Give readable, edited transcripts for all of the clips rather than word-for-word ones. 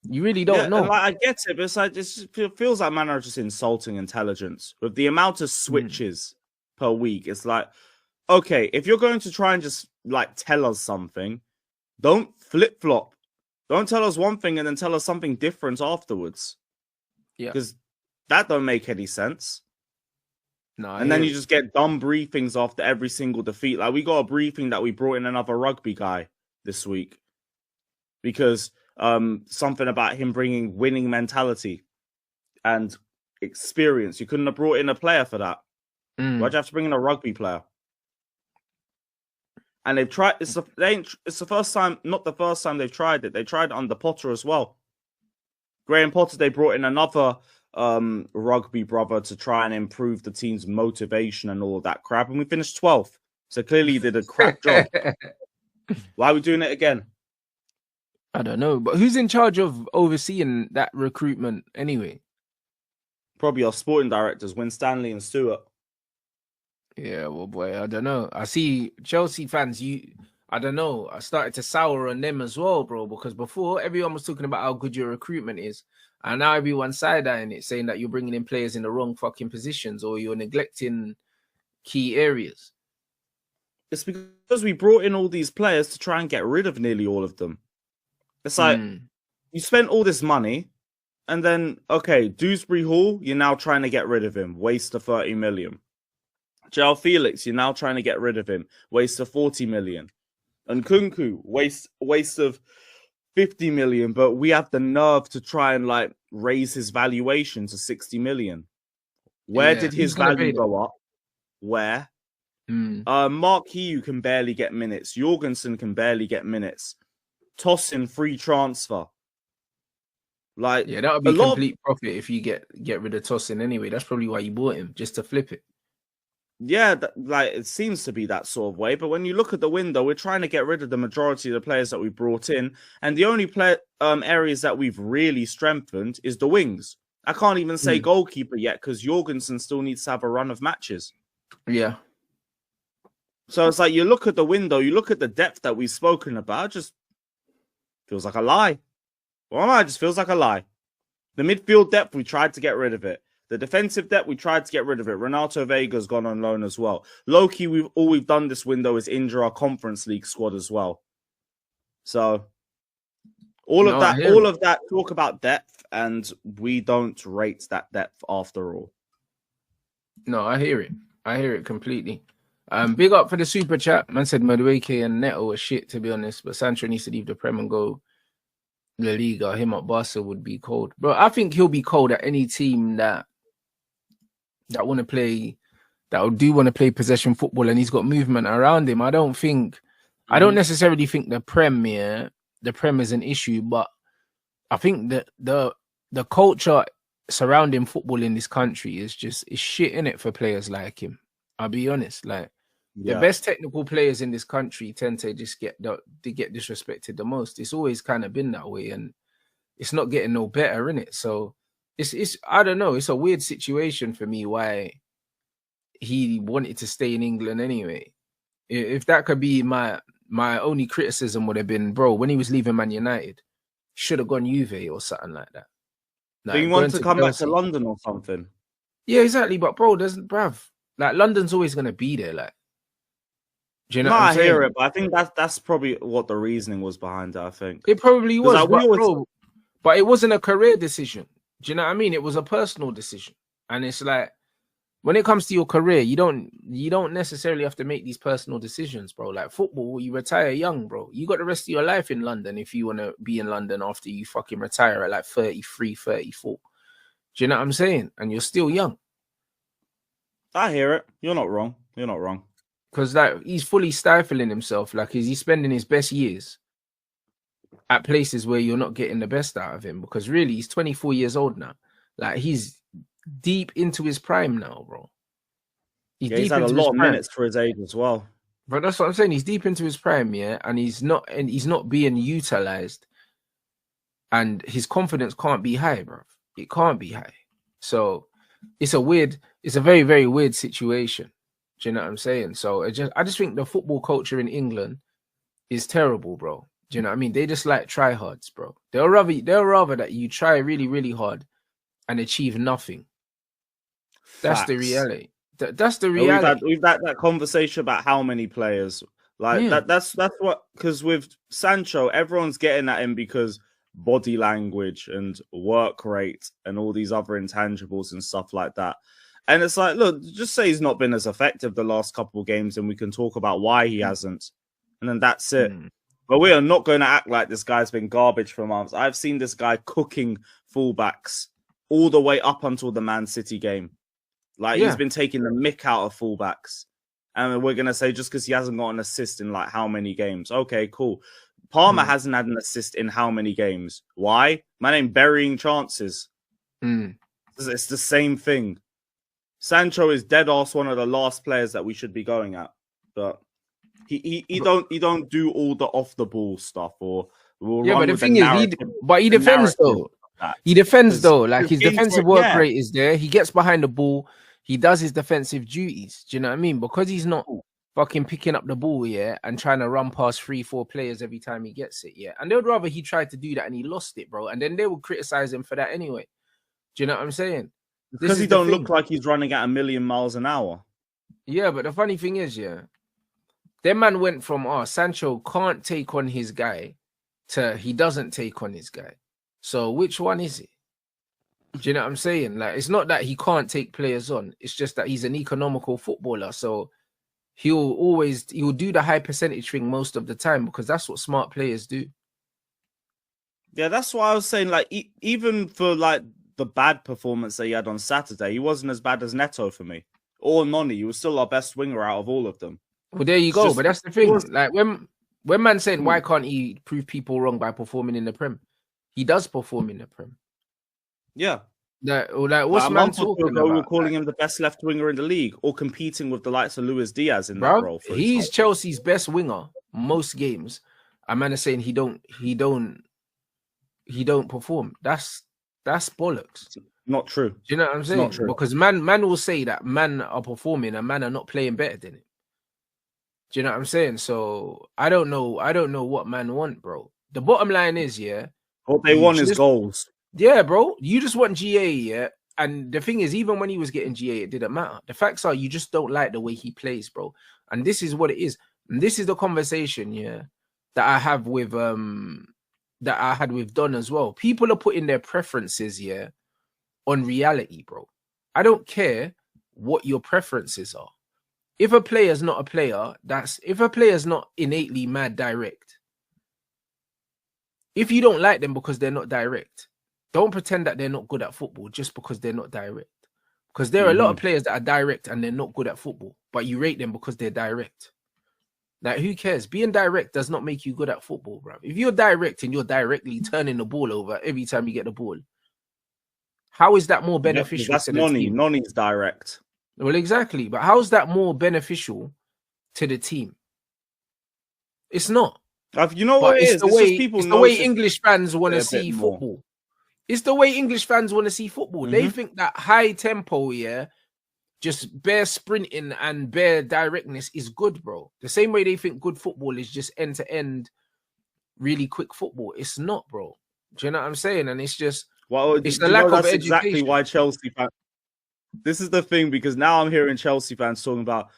You really Yeah, don't know. and like I get it, but it's like it feels like man are just insulting intelligence with the amount of switches per week. It's like, okay, if you're going to try and just like tell us something, don't flip flop. Don't tell us one thing and then tell us something different afterwards. Yeah. Because that don't make any sense. No, I And then hear you it. just get dumb briefings after every single defeat. Like we got a briefing that we brought in another rugby guy this week because something about him bringing winning mentality and experience. You couldn't have brought in a player for that. Why'd you have to bring in a rugby player? And they've tried. It's the first time, not the first time they've tried it. They tried it under Potter as well. Graham Potter. They brought in another rugby brother to try and improve the team's motivation and all of that crap, and we finished 12th. So clearly, he did a crap job. Why are we doing it again? I don't know, but who's in charge of overseeing that recruitment anyway? Probably our sporting directors, Winstanley and Stewart. Yeah, well, boy, I don't know. I see Chelsea fans. I don't know. I started to sour on them as well, bro. Because before everyone was talking about how good your recruitment is, and now everyone's side-eyeing it, saying that you're bringing in players in the wrong fucking positions or you're neglecting key areas. It's because we brought in all these players to try and get rid of nearly all of them. It's like you spent all this money, and then okay, Dewsbury Hall, you're now trying to get rid of him, waste of 30 million. João Felix, you're now trying to get rid of him, waste of 40 million. And Kunku, waste of 50 million, but we have the nerve to try and like raise his valuation to 60 million. Where did his value go up? Where? Mark Hugh can barely get minutes. Jorgensen can barely get minutes. Toss in free transfer. Like, yeah, that would be complete profit if you get rid of Tosin anyway. That's probably why you bought him, just to flip it. Yeah, like it seems to be that sort of way. But when you look at the window, we're trying to get rid of the majority of the players that we brought in, and the only areas that we've really strengthened is the wings. I can't even say goalkeeper yet because Jorgensen still needs to have a run of matches. Yeah. So it's like you look at the window, you look at the depth that we've spoken about, just feels like a lie. Well, it just feels like a lie. The midfield depth, we tried to get rid of it. The defensive depth, we tried to get rid of it. Renato Vega's gone on loan as well. Loki, all we've done this window is injure our Conference League squad as well. So all of that talk about depth, and we don't rate that depth after all. No, I hear it. I hear it completely. Big up for the super chat. Man said Madueke and Neto are shit, to be honest, but Sancho needs to leave the Prem and go La Liga. Him at Barca would be cold. Bro, I think he'll be cold at any team that want to play, that do want to play possession football, and he's got movement around him. I don't necessarily think the Prem is an issue, but I think that the culture surrounding football in this country is shit in it for players like him. I'll be honest, like the best technical players in this country tend to just get disrespected the most. It's always kind of been that way, and it's not getting no better, innit? So it's I don't know. It's a weird situation for me why he wanted to stay in England anyway. If that could be my only criticism would have been, bro, when he was leaving Man United, should have gone Juve or something like that. Like, do you want to come back to London or something? Yeah, exactly. But bro, like London's always gonna be there. Like, do you know what I'm saying? I hear it, but I think that's probably what the reasoning was behind it. I think it probably was, but it wasn't a career decision. Do you know what I mean? It was a personal decision, and it's like when it comes to your career, you don't necessarily have to make these personal decisions, bro. Like football, you retire young, bro. You got the rest of your life in London if you want to be in London after you fucking retire at like 33, 34. Do you know what I'm saying? And you're still young. I hear it. You're not wrong. You're not wrong. Because like he's fully stifling himself. Like he's spending his best years at places where you're not getting the best out of him. Because really, he's 24 years old now. Like he's deep into his prime now, bro. He's had a lot of minutes for his age as well. But that's what I'm saying. He's deep into his prime, yeah, and he's not being utilized. And his confidence can't be high, bro. It can't be high. So it's a very, very weird situation. Do you know what I'm saying? So I just think the football culture in England is terrible, bro. Do you know what I mean? They just like tryhards, bro. They'll rather that you try really, really hard and achieve nothing. That's the reality. That's the reality. We've had that conversation about how many players like Yeah. That's what, because with Sancho, everyone's getting at him because body language and work rate and all these other intangibles and stuff like that. And it's like, look, just say he's not been as effective the last couple of games, and we can talk about why he hasn't, and then that's it. But we are not going to act like this guy's been garbage for months. I've seen this guy cooking fullbacks all the way up until the Man City game. Like, he's been taking the mick out of fullbacks. And we're going to say just because he hasn't got an assist in like how many games. Okay, cool. Palmer hasn't had an assist in how many games? Why? Man ain't burying chances. It's the same thing. Sancho is dead ass one of the last players that we should be going at. But he don't do all the off the ball stuff or but the thing is, he defends though. He defends though. Like, his defensive work rate is there. He gets behind the ball. He does his defensive duties. Do you know what I mean? Because he's not fucking picking up the ball, and trying to run past 3-4 players every time he gets it, And they would rather he tried to do that and he lost it, bro. And then they would criticize him for that anyway. Do you know what I'm saying? Because he don't look like he's running at 1,000,000 miles an hour. Yeah, but the funny thing is, their man went from, Sancho can't take on his guy to he doesn't take on his guy. So which one is it? Do you know what I'm saying? Like, it's not that he can't take players on. It's just that he's an economical footballer. So he'll do the high percentage thing most of the time because that's what smart players do. Yeah, that's why I was saying, like, even for like the bad performance that he had on Saturday, he wasn't as bad as Neto for me. Or Noni. He was still our best winger out of all of them. Well, there you go. But that's the thing. Like, when man saying, why can't he prove people wrong by performing in the Prem? He does perform in the Prem. Yeah. What's man talking about? We're calling him the best left winger in the league, or competing with the likes of Luis Diaz in that role. He's Chelsea's best winger most games. A man is saying he don't perform. That's bollocks. Not true. Do you know what I'm saying? Because man will say that man are performing and man are not playing better than it. Do you know what I'm saying? So I don't know what man want, bro. The bottom line is, what they want is goals. Yeah, bro. You just want GA, And the thing is, even when he was getting GA, it didn't matter. The facts are, you just don't like the way he plays, bro. And this is what it is. And this is the conversation, that I have with that I had with Don as well. People are putting their preferences, on reality, bro. I don't care what your preferences are. If a player's not a player, if a player's not innately mad direct, if you don't like them because they're not direct, don't pretend that they're not good at football just because they're not direct. Because there are a lot of players that are direct and they're not good at football, but you rate them because they're direct. Like, who cares? Being direct does not make you good at football, bro. If you're direct and you're directly turning the ball over every time you get the ball, how is that more beneficial? That's Noni. Noni's direct. Well, exactly. But how is that more beneficial to the team? It's not. You know what it is? It's the way English fans want to see football. It's the way English fans want to see football. They think that high tempo, just bare sprinting and bare directness is good, bro. The same way they think good football is just end-to-end, really quick football. It's not, bro. Do you know what I'm saying? And it's just, it's the lack of education. Exactly why Chelsea fans. This is the thing, because now I'm hearing Chelsea fans talking about,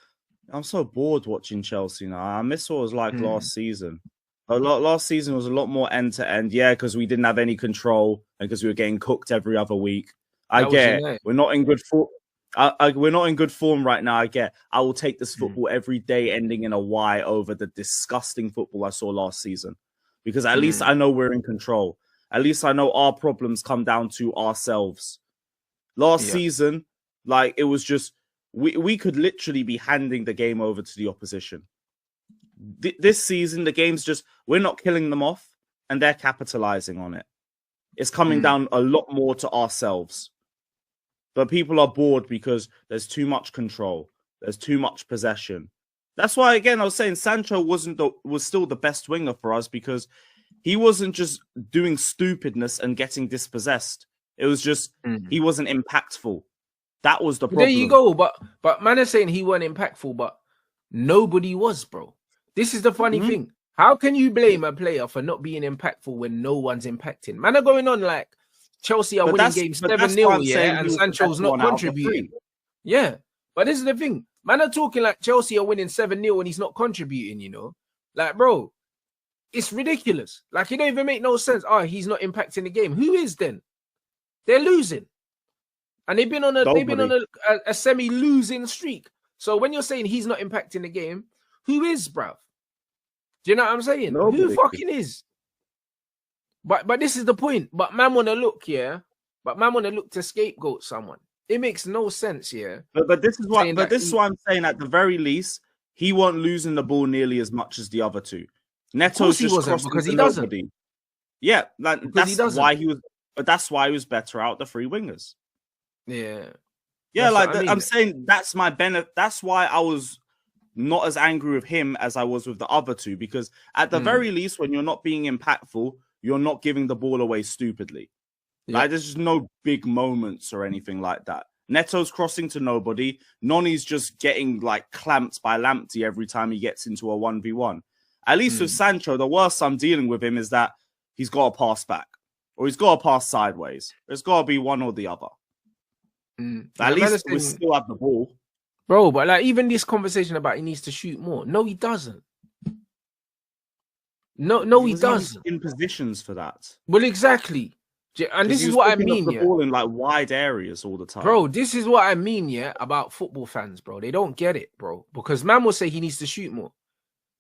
I'm so bored watching Chelsea now. I miss what it was like last season. Last season was a lot more end-to-end, because we didn't have any control and because we were getting cooked every other week. I get it. We're not in good form. We're not in good form right now. I will take this football every day ending in a Y over the disgusting football I saw last season, because at least I know we're in control. At least I know our problems come down to ourselves. Last season, like, it was just, we could literally be handing the game over to the opposition. This season, the game's just, we're not killing them off and they're capitalizing on it. It's coming down a lot more to ourselves. But people are bored because there's too much control. There's too much possession. That's why, again, I was saying Sancho was still the best winger for us, because he wasn't just doing stupidness and getting dispossessed. It was just, he wasn't impactful. That was the problem. There you go. But man is saying he wasn't impactful, but nobody was, bro. This is the funny thing. How can you blame a player for not being impactful when no one's impacting? Man are going on like Chelsea are winning games 7-0, yeah, and Sancho's not contributing. Yeah, but this is the thing. Man are talking like Chelsea are winning 7-0 and he's not contributing, you know? Like, bro, it's ridiculous. Like, it don't even make no sense. Oh, he's not impacting the game. Who is then? They're losing. And they've been on a semi-losing streak. So when you're saying he's not impacting the game, who is, bruv? Do you know what I'm saying? Nobody. Who fucking is? But this is the point. But man want to look, yeah? But man want to look to scapegoat someone. It makes no sense, yeah? But this is what I'm saying. At the very least, he wasn't losing the ball nearly as much as the other two. Neto's just crossing because he doesn't. Nobody. Yeah, that's why he was. But that's why he was better out the three wingers. Yeah. Yeah, like I'm saying that's my benefit. That's why I was not as angry with him as I was with the other two, because at the very least, when you're not being impactful, you're not giving the ball away stupidly. Yep. Like, there's just no big moments or anything like that. Neto's crossing to nobody. Noni's just getting like clamped by Lamptey every time he gets into a 1v1. At least with Sancho, the worst I'm dealing with him is that he's got to pass back or he's got to pass sideways. There's got to be one or the other. At least we still have the ball. Bro, but like even this conversation about he needs to shoot more. No, he doesn't. No, he doesn't. In positions for that. Well, exactly. And this is what I mean, the ball in like wide areas all the time. Bro, this is what I mean, yeah, about football fans, bro. They don't get it, bro. Because man will say he needs to shoot more.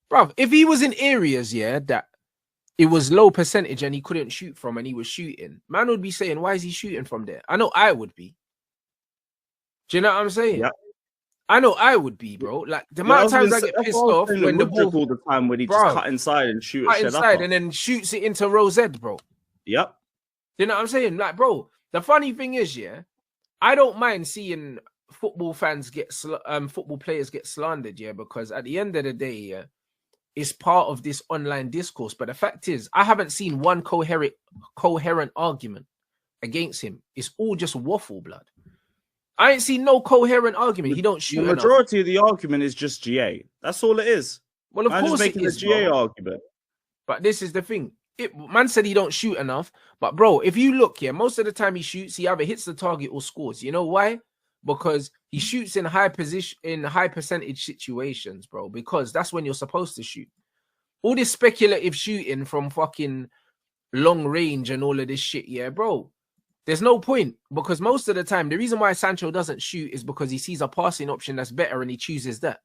Bro, if he was in areas, yeah, that it was low percentage and he couldn't shoot from and he was shooting, man would be saying, why is he shooting from there? I know I would be. Do you know what I'm saying? Yeah. I know I would be, bro. Like the amount of times I get pissed off when the ball all the time when he just cut inside and shoot and then shoots it into Rosette, bro. Yep. You know what I'm saying? Like, bro, the funny thing is, yeah, I don't mind seeing football fans get football players get slandered, yeah, because at the end of the day, yeah, it's part of this online discourse. But the fact is, I haven't seen one coherent argument against him. It's all just waffle, blood. I ain't seen no coherent argument. He don't shoot. The majority of the argument is just GA. That's all it is. Well, of course, making the GA argument. But this is the thing. Man said he don't shoot enough. But bro, if you look here, most of the time he shoots, he either hits the target or scores. You know why? Because he shoots in high percentage situations, bro. Because that's when you're supposed to shoot. All this speculative shooting from fucking long range and all of this shit, yeah, bro. There's no point, because most of the time, the reason why Sancho doesn't shoot is because he sees a passing option that's better and he chooses that.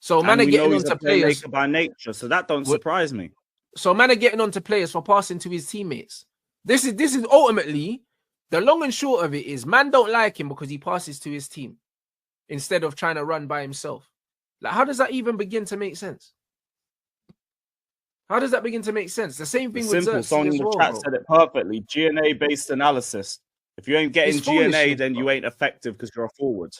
So man are getting onto players by nature, so that don't surprise me. So man are getting onto players for passing to his teammates. This is ultimately the long and short of it is man don't like him because he passes to his team instead of trying to run by himself. Like, how does that even begin to make sense? How does that begin to make sense? The same thing with Xerxes. Someone in the chat said it perfectly. GNA based analysis. If you ain't getting GNA, then you ain't effective because you're a forward.